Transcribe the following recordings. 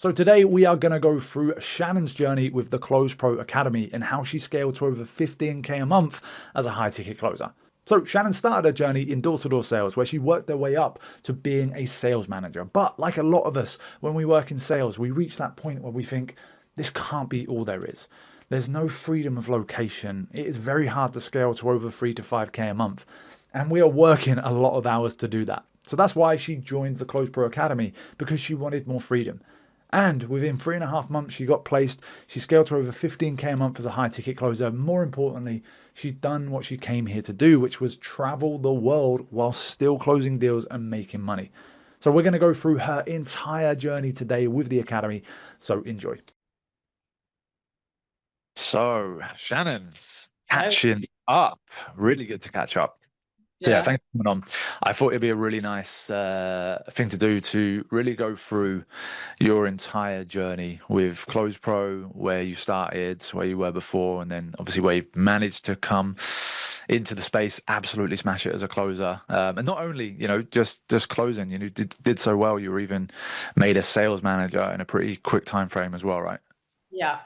So today we are going to go through Shannon's journey with the Close Pro Academy and how she scaled to over 15k a month as a high ticket closer. So Shannon started her journey in door-to-door sales where she worked her way up to being a sales manager. But like a lot of us, when we work in sales, we reach that point where we think this can't be all there is. There's no freedom of location. It is very hard to scale to over 3 to 5k a month. And we are working a lot of hours to do that. So that's why she joined the Close Pro Academy, because she wanted more freedom. And within 3.5 months, she got placed. She scaled to over 15k a month as a high ticket closer. More importantly, she'd done what she came here to do, which was travel the world while still closing deals and making money. So we're going to go through her entire journey today with the Academy. So enjoy. So, Shannon, Right. catching up. Really good to catch up. So yeah, Yeah. thanks for coming on. I thought it'd be a really nice thing to do to really go through your entire journey with Close Pro, where you started, where you were before, and then obviously where you've managed to come into the space, absolutely smash it as a closer. And not only, just closing, did so well, you were even made a sales manager in a pretty quick time frame as well, right? Yeah.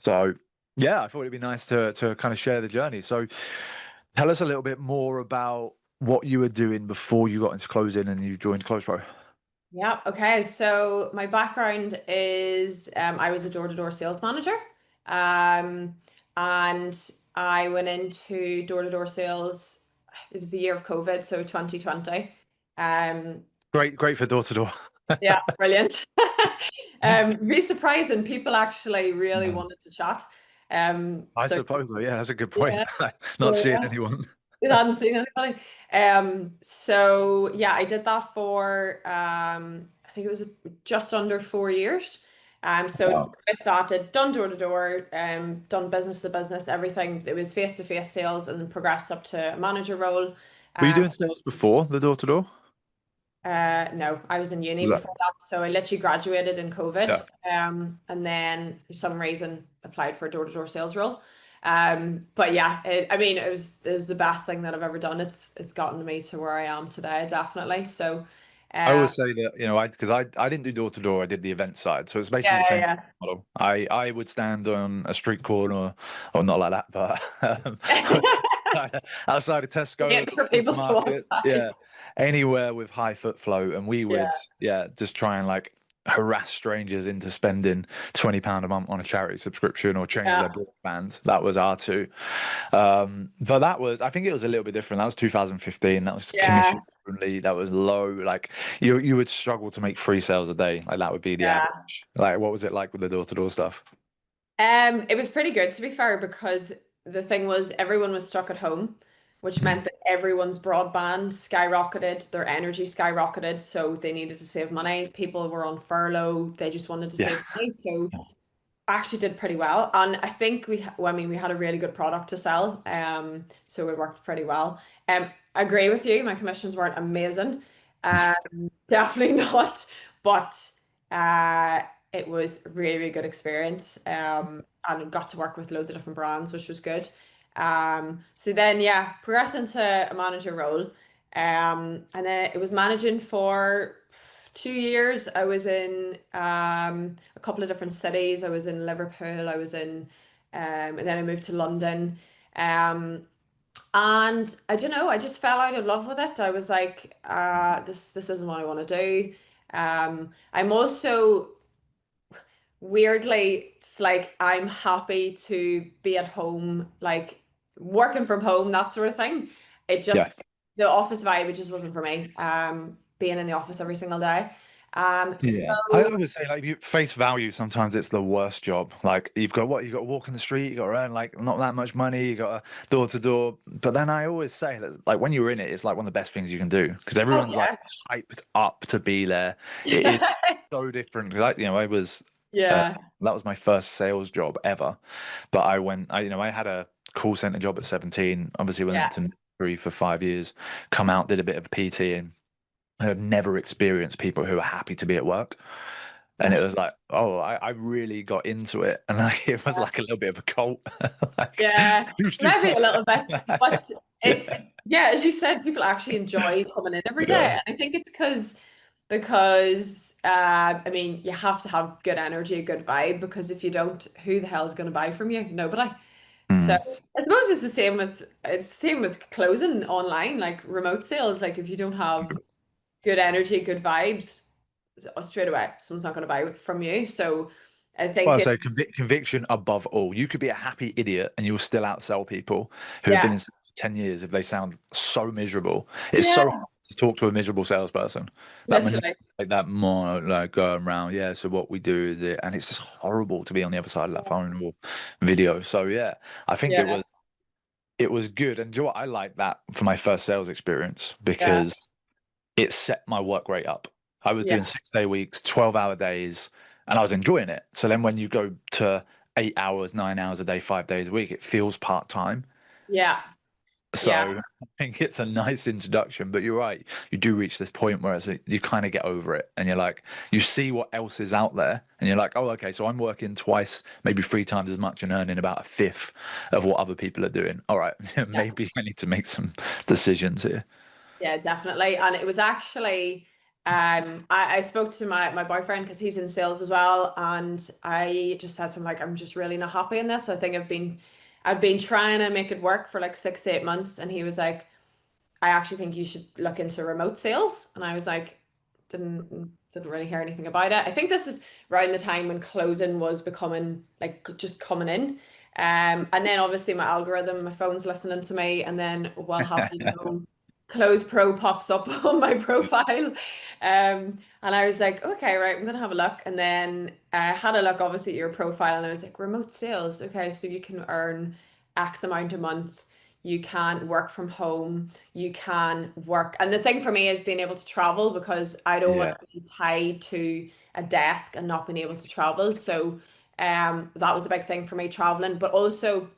So yeah, I thought it'd be nice to kind of share the journey. So tell us a little bit more about what you were doing before you got into closing and you joined Close Pro. Yeah. Okay. So my background is I was a door-to-door sales manager. Um, and I went into door-to-door sales. It was the year of COVID, so 2020. Um, Great for door to door. yeah, brilliant. Be surprising. People actually really wanted to chat. I So suppose, yeah, that's a good point. yeah, Not so seeing yeah. anyone. It hadn't seen anybody. So yeah, I did that for I think it was just under 4 years. So Wow. with that, I'd done door to door, done business to business, everything. It was face to face sales, and then progressed up to a manager role. Were you Um, doing sales before the door to door? no, I was in uni Was that? before that, so I literally graduated in Yeah. COVID, and then for some reason applied for a door-to-door sales role. But yeah, I mean, it was the best thing that I've ever done. It's gotten me to where I am today, definitely. So, I uh, always say that, because I didn't do door to door, I did the event side. So it's basically the yeah, same yeah, model. I would stand on a street corner, or not like that, but outside of Tesco, waiting for people to walk supermarket, by. yeah, anywhere with high foot flow, and we would, Yeah, yeah, just try and like harass strangers into spending £20 a month on a charity subscription or change yeah, their broadband. That was our two. But that was, I think it was a little bit different. That was 2015. That was yeah, commission only. That was low. Like you would struggle to make 3 sales a day. Like that would be the yeah. average. Like what was it like with the door to door stuff? It was pretty good to be fair because the thing was everyone was stuck at home, which Mm. meant that everyone's broadband skyrocketed, their energy skyrocketed, so they needed to save money. People were on furlough, they just wanted to Yeah. save money, so actually did pretty well. And I think well, I mean, we had a really good product to sell, so it worked pretty well. I agree with you, my commissions weren't amazing, definitely not, but uh, it was a really, really good experience. And got to work with loads of different brands, which was good. So then, yeah, progressed into a manager role. And then it was managing for 2 years. I was in a couple of different cities. I was in Liverpool. I was in, and then I moved to London. Um, and I don't know, I just fell out of love with it. I was like, this isn't what I want to do. I'm also weirdly, it's like I'm happy to be at home, like working from home, that sort of thing. It Yeah. just the office vibe, it just wasn't for me. Being in the office every single day. Yeah. I So always say like you face value, sometimes it's the worst job. Like you've got to walk in the street, you got to earn like not that much money, you got to door to door. But then I always say that like when you're in it, it's like one of the best things you can do because oh everyone's like yeah. hyped up to be there. It is so different. Like, I was uh, Yeah, that was my first sales job ever. But I had a call center job at 17, obviously yeah. went to military for 5 years, come out, did a bit of PT and I have never experienced people who are happy to be at work. And it was like, oh, I really got into it. And like it was like a little bit of a cult. Like, Yeah, who's too maybe far? a little bit, but Yeah. it's yeah, as you said, people actually enjoy coming in every day. Yeah. And I think it's because because I mean, you have to have good energy, a good vibe, because if you don't, who the hell is going to buy from you? Nobody. So Hmm. I suppose it's the same with closing online, like remote sales. Like if you don't have good energy, good vibes, straight away, someone's not going to buy it from you. So I Well, think so conviction above all. You could be a happy idiot and you'll still outsell people who have been yeah, in sales for 10 years if they sound so miserable. It's so yeah, hard to talk to a miserable salesperson. That manipulate, literally. like that more like going around. Yeah, so what we do is it, and it's just horrible to be on the other side of that phone or video. So yeah, I think Yeah, it was good. And do you know what? I like that for my first sales experience yeah, because it set my work rate up. I was yeah, doing 6 day weeks, 12-hour days, and I was enjoying it. So then when you go to 8 hours, 9 hours a day, 5 days a week, it feels part time. yeah, yeah, So I think it's a nice introduction, but you're right. You do reach this point where you kind of get over it and you're like, you see what else is out there and you're like, oh, okay, so I'm working twice, maybe three times as much and earning about a fifth of what other people are doing. All right, yeah. maybe I need to make some decisions here. Yeah, definitely. And it was actually, I spoke to my boyfriend because he's in sales as well, and I just said to him like, I'm just really not happy in this. I think I've been trying to make it work for like 6 to 8 months, and he was like, I actually think you should look into remote sales. And I was like, didn't really hear anything about it. I think this is around the time when closing was becoming like just coming in. And then obviously my algorithm, my phone's listening to me, and then well have you know, Close Pro pops up on my profile. And I was like, okay, right, I'm gonna have a look. And then I had a look obviously at your profile and I was like, remote sales. Okay, so you can earn X amount a month. You can work from home, you can work. And the thing for me is being able to travel because I don't want Yeah. to be tied to a desk and not being able to travel. So that was a big thing for me traveling. But also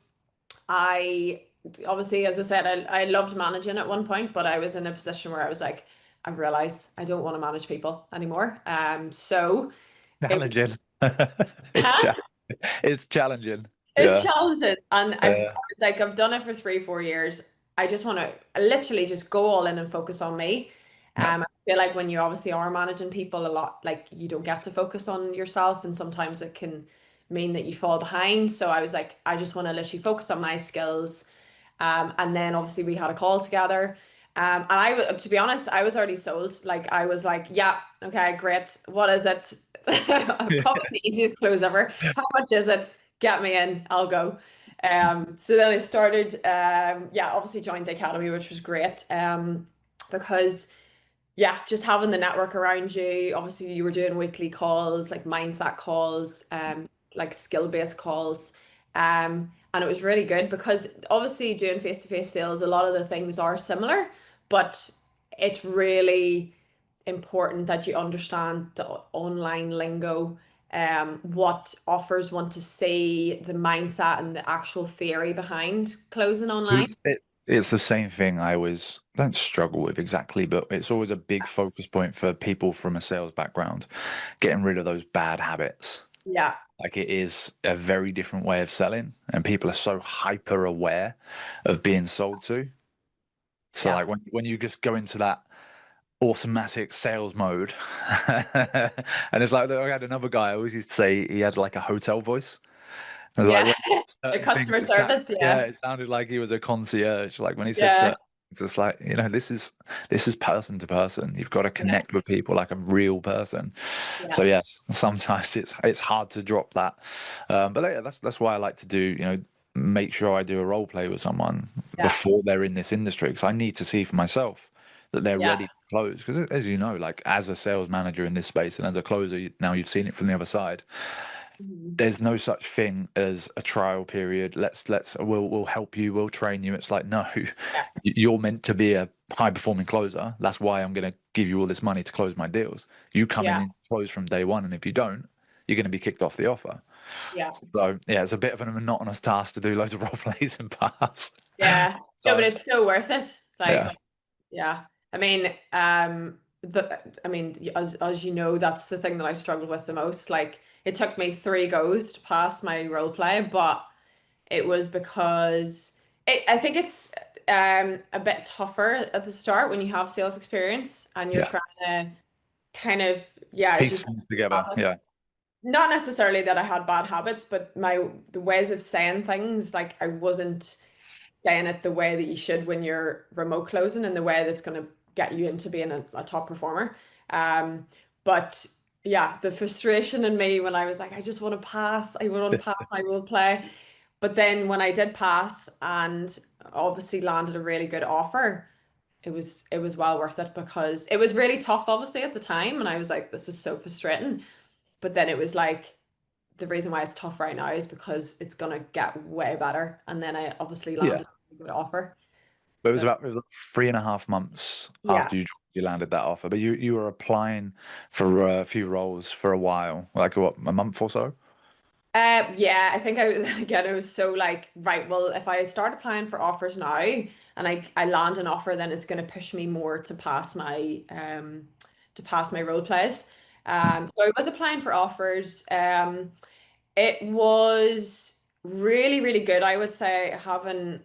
I obviously, as I said, I loved managing at one point, but I was in a position where I was like, I've realized I don't want to manage people anymore. So it Challenging. It's was cha it's challenging. it's Yeah. challenging. And I Uh, was like, I've done it for 3, 4 years. I just want to literally just go all in and focus on me. yeah. I feel like when you obviously are managing people a lot, like you don't get to focus on yourself, and sometimes it can mean that you fall behind. So I was like, I just want to literally focus on my skills. And then obviously we had a call together. To be honest, I was already sold. Like I was like, yeah, okay, great. What is it? Probably the easiest close ever. How much is it? Get me in, I'll go. So then I started, yeah, obviously joined the academy, which was great. Because yeah, just having the network around you. Obviously, you were doing weekly calls, like mindset calls, like skill-based calls. And it was really good because obviously doing face-to-face sales, a lot of the things are similar, but it's really important that you understand the online lingo, what offers want to see, the mindset and the actual theory behind closing online. It's the same thing I always don't struggle with exactly, but it's always a big focus point for people from a sales background, getting rid of those bad habits. Yeah, Like it is a very different way of selling, and people are so hyper aware of being sold to. So yeah, like when you just go into that automatic sales mode, and it's like I had another guy I always used to say he had like a hotel voice. And like yeah. when The certain things, customer service, yeah, yeah, it sounded like he was a concierge. Like when he said yeah, certain things, it's like, this is person to person. You've got to yeah, connect with people like a real person. yeah, So yes, sometimes it's hard to drop that. But yeah, that's why I like to do, make sure I do a role play with someone yeah, before they're in this industry because I need to see for myself that they're yeah. ready to close. Because as you know, like as a sales manager in this space and as a closer, now you've seen it from the other side, Mhm. there's no such thing as a trial period. We'll help you, we'll train you. It's like, no, Yeah, you're meant to be a high performing closer. That's why I'm going to give you all this money to close my deals. You come in yeah, and close from day one, and if you don't, you're going to be kicked off the offer. yeah, So yeah, it's a bit of a monotonous task to do loads of role plays and pass. yeah. No, but So it's so worth it. yeah, Like, yeah. I mean, as you know, that's the thing that I struggled with the most. Like, it took me 3 goes to pass my role play, but it was because I think it's a bit tougher at the start when you have sales experience and you're yeah, trying to kind of, yeah, as you Piece said, things together. Yeah. habits. Not necessarily that I had bad habits, but the ways of saying things, like I wasn't saying it the way that you should when you're remote closing and the way that's going to get you into being a top performer. Um, but yeah, the frustration in me when I was like, I just want to pass, I want to pass my role play. But then when I did pass and obviously landed a really good offer, it was well worth it because it was really tough, obviously, at the time. And I was like, this is so frustrating. But then it was like the reason why it's tough right now is because it's gonna get way better. And then I obviously Yeah. landed a good offer. But So it was like 3.5 months yeah. after you landed that offer. But you were applying for a few roles for a while, like what, a month or so? Yeah, I think I was again, it was so like, right, well, if I start applying for offers now and I land an offer, then it's gonna push me more to pass my role plays. So I was applying for offers. It was really, really good. I would say having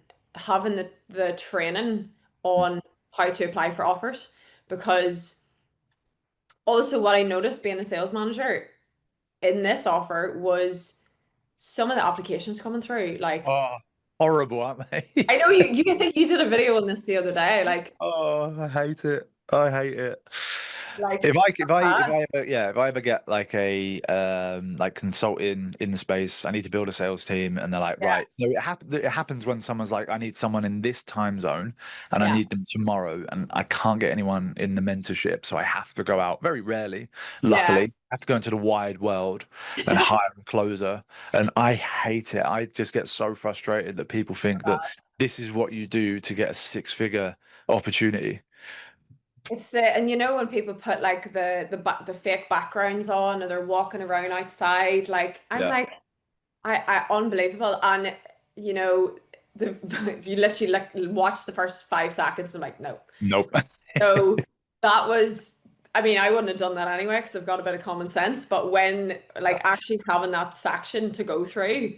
the training on how to apply for offers because also what I noticed being a sales manager in this offer was some of the applications coming through. Like Oh, horrible, aren't they? I know you think you did a video on this the other day, Oh, I hate it. I hate it. like so If bad. I ever yeah, if I ever get like a like consulting in the space, I need to build a sales team, and they're like, Yeah, right. No, it happens when someone's like, I need someone in this time zone, and I yeah, need them tomorrow, and I can't get anyone in the mentorship, so I have to go out very rarely. yeah. Luckily, I have to go into the wide world and hire a closer, and I hate it. I just get so frustrated that people think that this is what you do to get a six-figure opportunity. It's the and you know when people put like the fake backgrounds on and they're walking around outside, like I'm Yeah. like I unbelievable. And you know, you literally like watch the first 5 seconds and like, no. Nope. So that was, I mean, I wouldn't have done that anyway because I've got a bit of common sense. But when like actually having that section to go through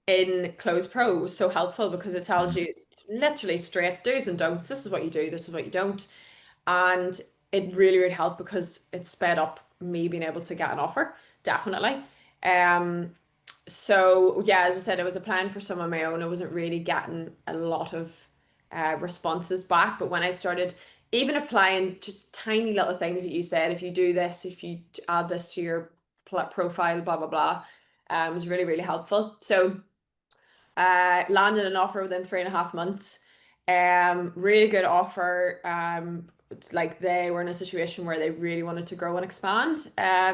in Close Pro was so helpful because it tells you literally straight do's and don'ts. This is what you do, this is what you don't. And it really, really helped because it sped up me being able to get an offer, definitely. Um, so yeah, as I said, I was applying for some on my own. I wasn't really getting a lot of responses back. But when I started even applying just tiny little things that you said, if you do this, if you add this to your profile, blah, blah, blah, was really, really helpful. So landed an offer within 3.5 months. Really good offer. It's like they were in a situation where they really wanted to grow and expand.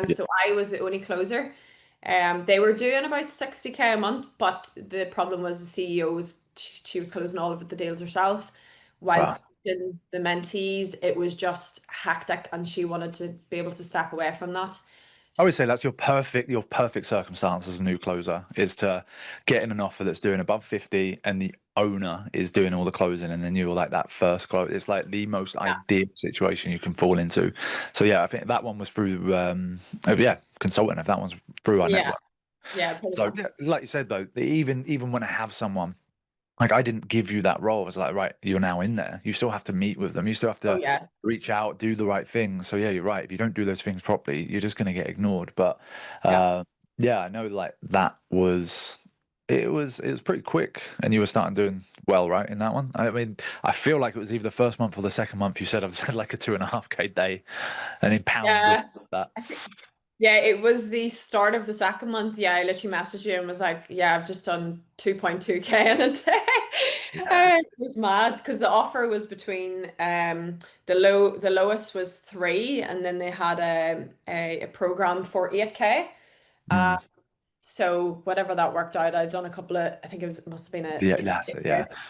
Yeah. So I was the only closer. They were doing about 60K a month, but the problem was the CEO was she was closing all of the deals herself, while Wow. coaching the mentees, it was just hectic, and she wanted to be able to step away from that. I would say that's your perfect circumstance as a new closer is to get in an offer that's doing above 50 and the owner is doing all the closing and then you're like that first close. It's like the most Yeah, ideal situation you can fall into. So yeah, I think that one was through yeah, consultant if that one's through our yeah, network. yeah, pretty So much. yeah, like you said though, even when I have someone like I didn't give you that role. I was like, right, you're now in there. You still have to meet with them. You still have Oh to yeah, reach out, do the right things. So yeah, you're right. If you don't do those things properly, you're just going to get ignored. But yeah. uh, yeah, I know like that was it was pretty quick, and you were starting doing well, right, in that one. I mean, I feel like it was either the first month or the second month. You said I've said like a 2.5K day, and in pounds or Yeah. that. I think Yeah, it was the start of the second month. Yeah, I literally messaged you and was like, yeah, I've just done 2.2K in a day. Yeah. It was mad because the offer was between the lowest was 3 and then they had a program for 8K. Uh Mm. so whatever that worked out, I'd done a couple of I think it must have been a Yeah, 20 that's it. Yeah, hits.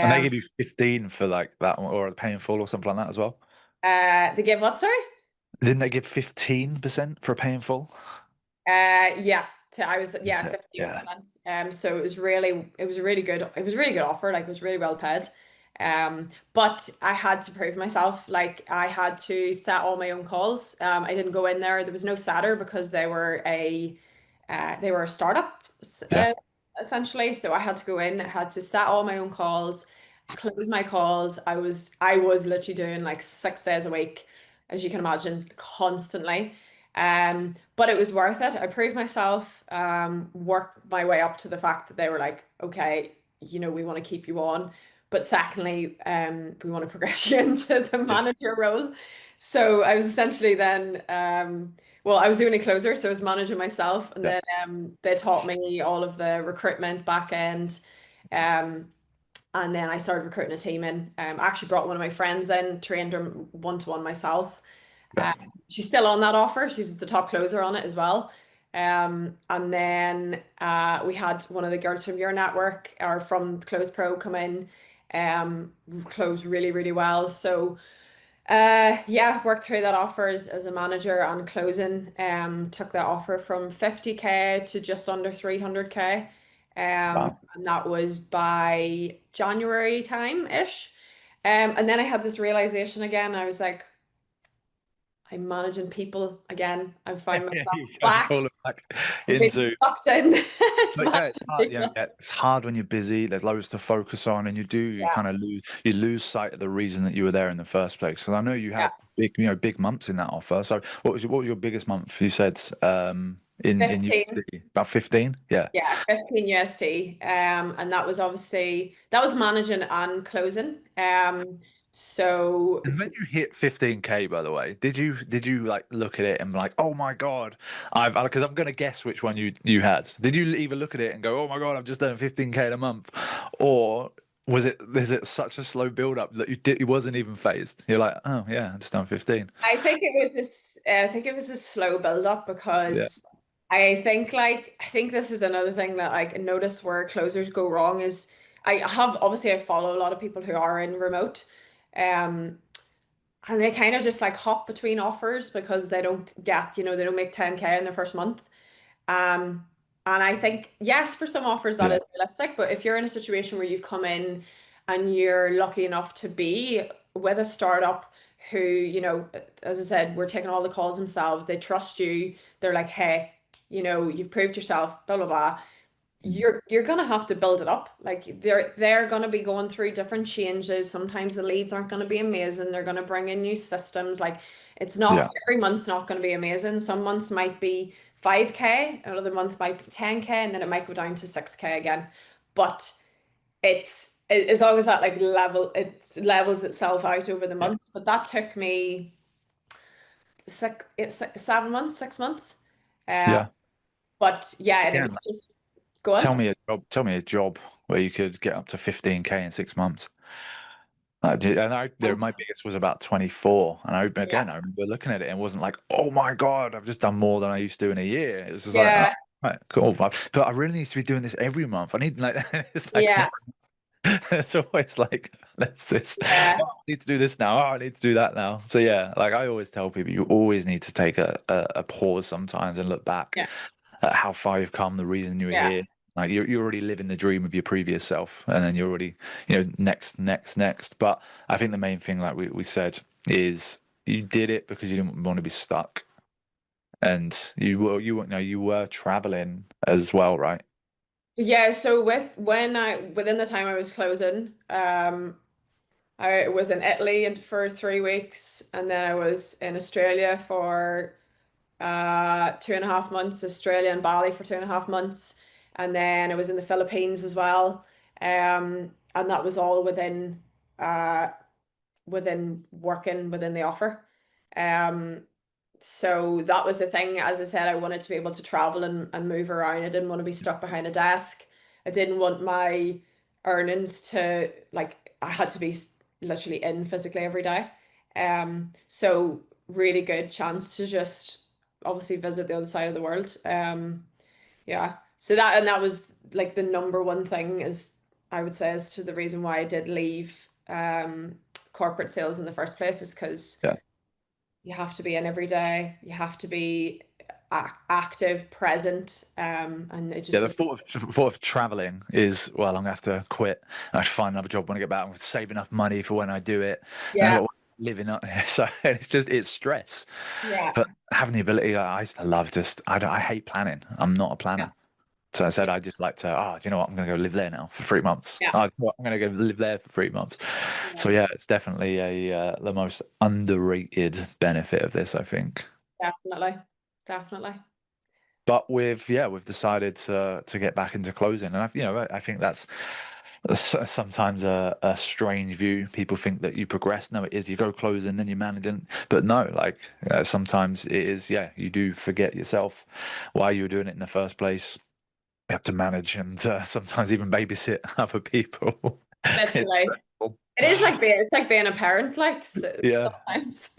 and they Um give you 15 for like that one, or paying full or something like that as well. they gave what, sorry? Didn't they give 15% for paying full? Yeah, I was That's yeah, it. Yeah. 15%. So it was a really good offer, like it was really well paid. But I had to prove myself. Like I had to set all my own calls. I didn't go in there. There was no setter because they were a startup Yeah. essentially. So I had to go in, I had to set all my own calls, close my calls. I was literally doing like 6 days a week. as you can imagine, constantly. But it was worth it. I proved myself, worked my way up to the fact that they were like, okay, we want to keep you on. But secondly, we want to progress you into the Yeah. manager role. So I was essentially then, well, I was doing a closer, so I was managing myself, and Yeah. then they taught me all of the recruitment back end. Um, and then I started recruiting a team in. I actually brought one of my friends in, trained her one-to-one myself. Yeah. Um, she's still on that offer. She's the top closer on it as well. And then we had one of the girls from your network or from Close Pro come in, close really, really well. So yeah, worked through that offer as a manager and closing. Took that offer from 50K to just under 300K. Wow. And that was by January time-ish. And then I had this realization again. I was like, I'm managing people again. I find myself You kind of back. fall back I'm being into. sucked in But yeah, it's managing hard. people. Yeah, it's hard when you're busy. There's loads to focus on, and you Yeah, kind of lose sight of the reason that you were there in the first place. So I know you yeah. had big months in that offer. So what was your biggest month? You said in 15. USD about 15. Yeah. Yeah, 15 USD. And that was obviously that was managing and closing. So And when you hit 15K, by the way, did you like look at it and be like, oh my God, because I'm gonna guess which one you had. Did you either look at it and go, oh my God, I've just done 15K in a month, or is it such a slow build up that you wasn't even phased? You're like, oh yeah, I just done 15. I think it was a slow build up Yeah. because I think this is another thing that like I notice where closers go wrong is I follow a lot of people who are in remote. Um and they kind of just like hop between offers because they don't get, they don't make 10K in their first month. Um, and I think, yes, for some offers that Yeah. is realistic, but if you're in a situation where you come in and you're lucky enough to be with a startup who, as I said, we're taking all the calls themselves, they trust you, they're like, hey, you've proved yourself, blah, blah, blah. Mm. You're gonna have to build it up. Like they're gonna be going through different changes. Sometimes the leads aren't gonna be amazing. They're gonna bring in new systems. Like it's not Yeah. every month's not gonna be amazing. Some months might be 5K, another month might be 10K, and then it might go down to 6K again. But as long as that like it levels itself out over the Yeah. months. But that took me 7 months, 6 months. Uh, Yeah. but yeah, and it Again, was like, just going. tell me a job where you could get up to 15K in 6 months. My biggest was about 24, and Yeah. I remember looking at it and wasn't like, oh my God, I've just done more than I used to in a year. It was just like, oh, Yeah. right, cool, but I really need to be doing this every month. I need like it's Yeah. never. It's always like, let's this. Yeah. Oh, I need to do this now. Oh, I need to do that now. So yeah, like I always tell people, you always need to take a pause sometimes and look back Yeah. at how far you've come, the reason you were Yeah. here. Like you're already living the dream of your previous self, and then you're already, next, next, next. But I think the main thing, like we said, is you did it because you didn't want to be stuck, and you were traveling as well, right? Yeah. So within the time I was closing, I was in Italy and for 3 weeks, and then I was in Australia for 2.5 months, Australia and Bali for 2.5 months, and then I was in the Philippines as well. And that was all uh within working within the offer. Um, so that was the thing. As I said, I wanted to be able to travel and move around. I didn't want to be stuck behind a desk. I didn't want my earnings to like I had to be literally in physically every day. So really good chance to just obviously visit the other side of the world. Yeah. So that was like the number one thing is I would say as to the reason why I did leave corporate sales in the first place is because Yeah. you have to be in every day. You have to be active, present, and it Yeah, just the thought of traveling is, well, I'm gonna have to quit. I have to find another job when I get back. I'm gonna save enough money for when I do it, and yeah, I've got living up. So it's stress. yeah, But having the ability, I love just I hate planning. I'm not a yeah. planner. So I said I just like to, do you know what? I'm going to go live there now for 3 months. Yeah. I'm going to go live there for 3 months. Yeah, So yeah, it's definitely the most underrated benefit of this, I think. definitely. Definitely. But we've decided to get back into closing, and I think that's sometimes a strange view. People think that you progress. No, it is you go closing, then you managing. But no, like sometimes it is. Yeah, you do forget yourself why you were doing it in the first place. You have to manage and sometimes even babysit other people. It's Literally. stressful. It's like being a parent, like Yeah, sometimes.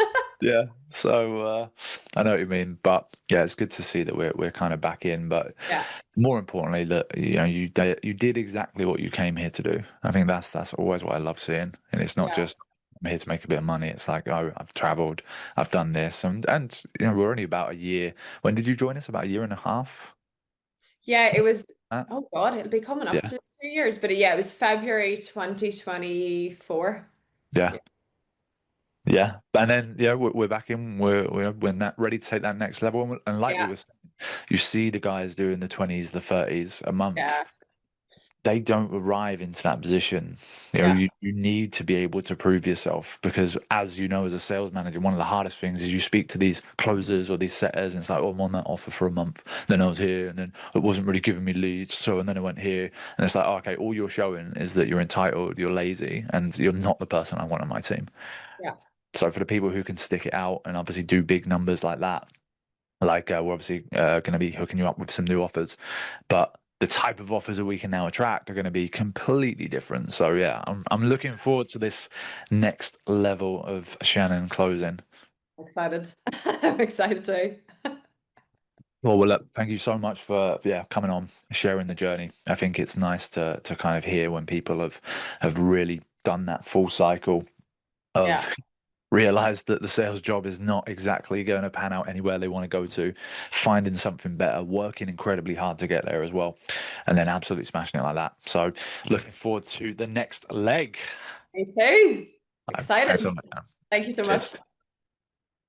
yeah. So I know what you mean, but yeah, it's good to see that we're kind of back in. But Yeah. more importantly, that you did exactly what you came here to do. I think that's always what I love seeing, and it's not Yeah. just I'm here to make a bit of money. It's like, oh, I've traveled, I've done this, and we're only about a year. When did you join us? About a year and a half. Yeah, it was, Uh, oh God, it'll be coming up yeah, to 2 years. But yeah, it was February 2024. yeah. Yeah. Yeah, and then we're back in. We're ready to take that next level, and like we Yeah. were saying, you see the guys doing the 20s, the 30s a month. Yeah. They don't arrive into that position. Yeah. You need to be able to prove yourself because, as you know, as a sales manager, one of the hardest things is you speak to these closers or these setters, and it's like, oh, I'm on that offer for a month. Then I was here, and then it wasn't really giving me leads. So, and then I went here, and it's like, oh, okay, all you're showing is that you're entitled, you're lazy, and you're not the person I want on my team. Yeah. So, for the people who can stick it out and obviously do big numbers like that, like we're obviously going to be hooking you up with some new offers, but the type of offers that we can now attract are going to be completely different. So yeah, I'm looking forward to this next level of Shannon closing. Excited. I'm excited too. Well, look, thank you so much for yeah coming on, sharing the journey. I think it's nice to kind of hear when people have really done that full cycle Yeah. of realized that the sales job is not exactly going to pan out anywhere they want to go to, finding something better, working incredibly hard to get there as well, and then absolutely smashing it like that. So, looking forward to the next leg. Me too. Thanks Excited. so much, man. Thank you so much. Cheers.